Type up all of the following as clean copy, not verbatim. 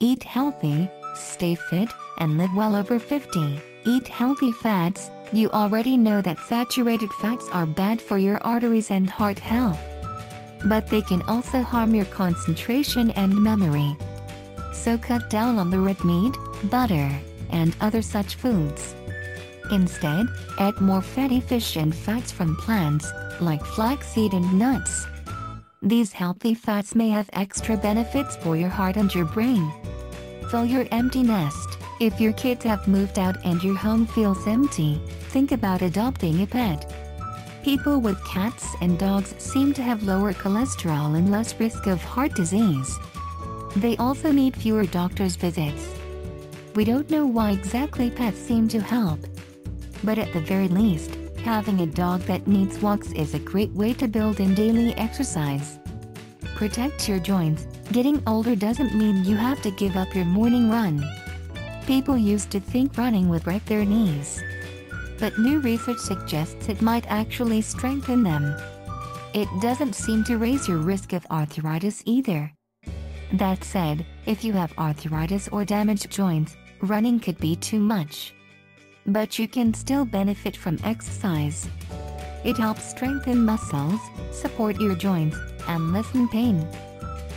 Eat healthy, stay fit, and live well over 50. Eat healthy fats. You already know that saturated fats are bad for your arteries and heart health. But they can also harm your concentration and memory. So cut down on the red meat, butter, and other such foods. Instead, add more fatty fish and fats from plants, like flaxseed and nuts. These healthy fats may have extra benefits for your heart and your brain. Fill your empty nest. If your kids have moved out and your home feels empty, think about adopting a pet. People with cats and dogs seem to have lower cholesterol and less risk of heart disease. They also need fewer doctor's visits. We don't know why exactly pets seem to help. But at the very least, having a dog that needs walks is a great way to build in daily exercise. Protect your joints. Getting older doesn't mean you have to give up your morning run. People used to think running would break their knees. But new research suggests it might actually strengthen them. It doesn't seem to raise your risk of arthritis either. That said, if you have arthritis or damaged joints, running could be too much. But you can still benefit from exercise. It helps strengthen muscles, support your joints, and lessen pain.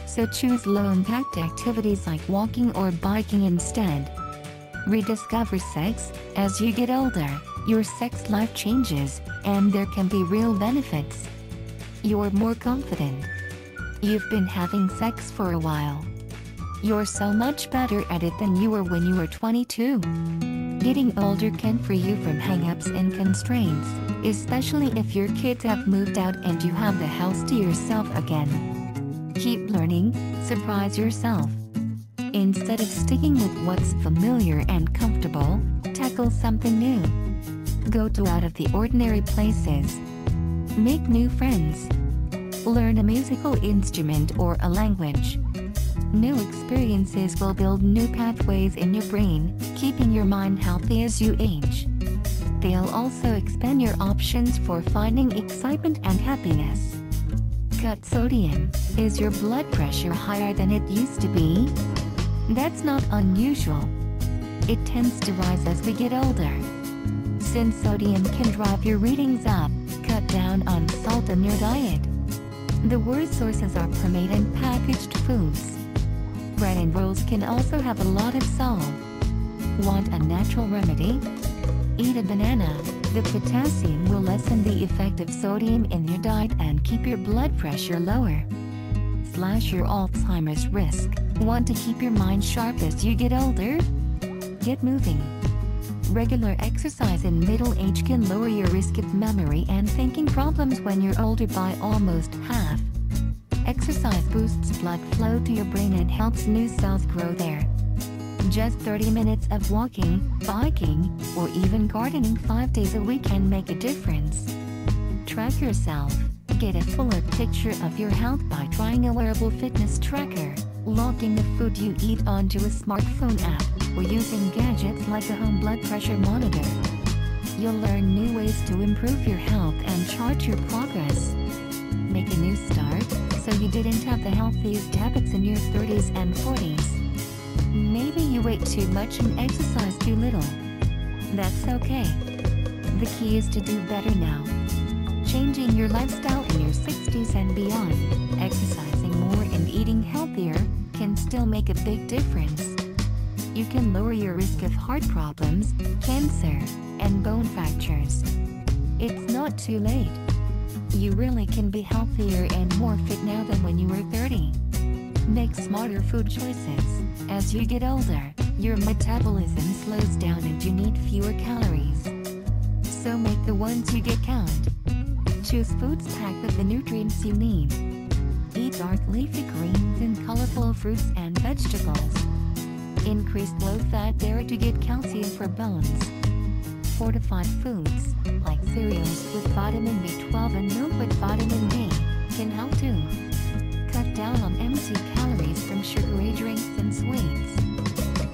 So choose low-impact activities like walking or biking instead. Rediscover sex. As you get older, your sex life changes, and there can be real benefits. You're more confident. You've been having sex for a while. You're so much better at it than you were when you were 22. Getting older can free you from hang-ups and constraints, especially if your kids have moved out and you have the house to yourself again. Keep learning, surprise yourself. Instead of sticking with what's familiar and comfortable, tackle something new. Go to out-of-the-ordinary places. Make new friends. Learn a musical instrument or a language. New experiences will build new pathways in your brain, keeping your mind healthy as you age. They'll also expand your options for finding excitement and happiness. Cut sodium. Is your blood pressure higher than it used to be? That's not unusual. It tends to rise as we get older. Since sodium can drive your readings up, cut down on salt in your diet. The worst sources are pre-made and packaged foods. Bread and rolls can also have a lot of salt. Want a natural remedy? Eat a banana. The potassium will lessen the effect of sodium in your diet and keep your blood pressure lower. Slash your Alzheimer's risk. Want to keep your mind sharp as you get older? Get moving. Regular exercise in middle age can lower your risk of memory and thinking problems when you're older by almost half. Exercise boosts blood flow to your brain and helps new cells grow there. Just 30 minutes of walking, biking, or even gardening 5 days a week can make a difference. Track yourself. Get a fuller picture of your health by trying a wearable fitness tracker, logging the food you eat onto a smartphone app, or using gadgets like a home blood pressure monitor. You'll learn new ways to improve your health and chart your progress. Make a new start, so you didn't have the healthiest habits in your 30s and 40s. Maybe you ate too much and exercised too little. That's okay. The key is to do better now. Changing your lifestyle in your 60s and beyond, exercising more and eating healthier, can still make a big difference. You can lower your risk of heart problems, cancer, and bone fractures. It's not too late. You really can be healthier and more fit now than when you were 30. Make smarter food choices. As you get older, your metabolism slows down and you need fewer calories. So make the ones you get count. Choose foods packed with the nutrients you need. Eat dark leafy greens and colorful fruits and vegetables. Increase low-fat dairy to get calcium for bones. Fortified foods, like cereals with vitamin B12 and milk with vitamin D, can help too. Cut down on empty calories from sugary drinks and sweets.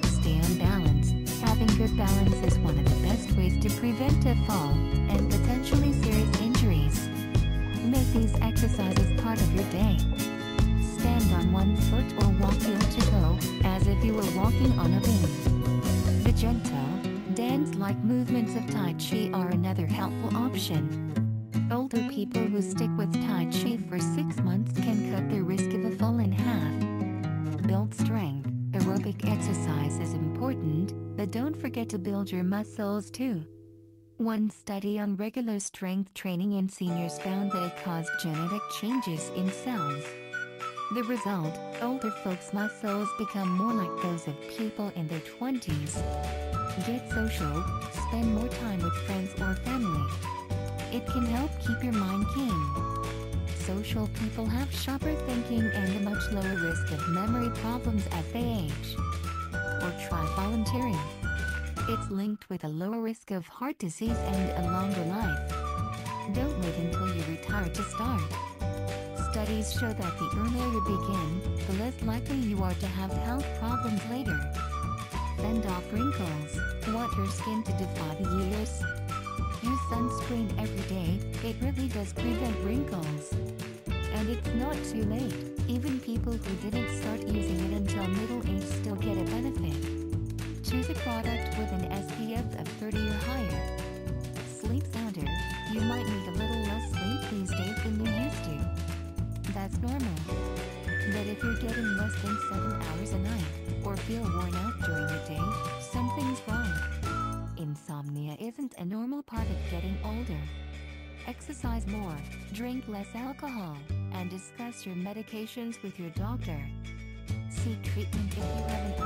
Stay on balance. Having good balance is one of the best ways to prevent a fall and potentially serious injuries. Make these exercises part of your day. Stand on one foot or walk heel to toe, as if you were were walking on a beam. The gentle, dance-like movements of Tai Chi are another helpful option. Older people who stick with Tai Chi for 6 months can cut their risk of a fall in half. Build strength. Aerobic exercise is important, but don't forget to build your muscles too. One study on regular strength training in seniors found that it caused genetic changes in cells. The result, older folks' muscles become more like those of people in their 20s. Get social, spend more time with friends or family. It can help keep your mind keen. Social people have sharper thinking and a much lower risk of memory problems as they age. Or try volunteering. It's linked with a lower risk of heart disease and a longer life. Don't wait until you retire to start. Studies show that the earlier you begin, the less likely you are to have health problems later. Fend off wrinkles. Want your skin to defy the years? Use sunscreen every day, it really does prevent wrinkles. And it's not too late, even people who didn't start using it until middle age still get a benefit. Choose a product with an SPF of 30 or higher. Sleep sounder. You might need a little less sleep these days than you used to. That's normal. But if you're getting less than 7 hours a night, or feel worn out during the day, something's wrong. Insomnia isn't a normal part of getting older. Exercise more, drink less alcohol, and discuss your medications with your doctor. Seek treatment if you have an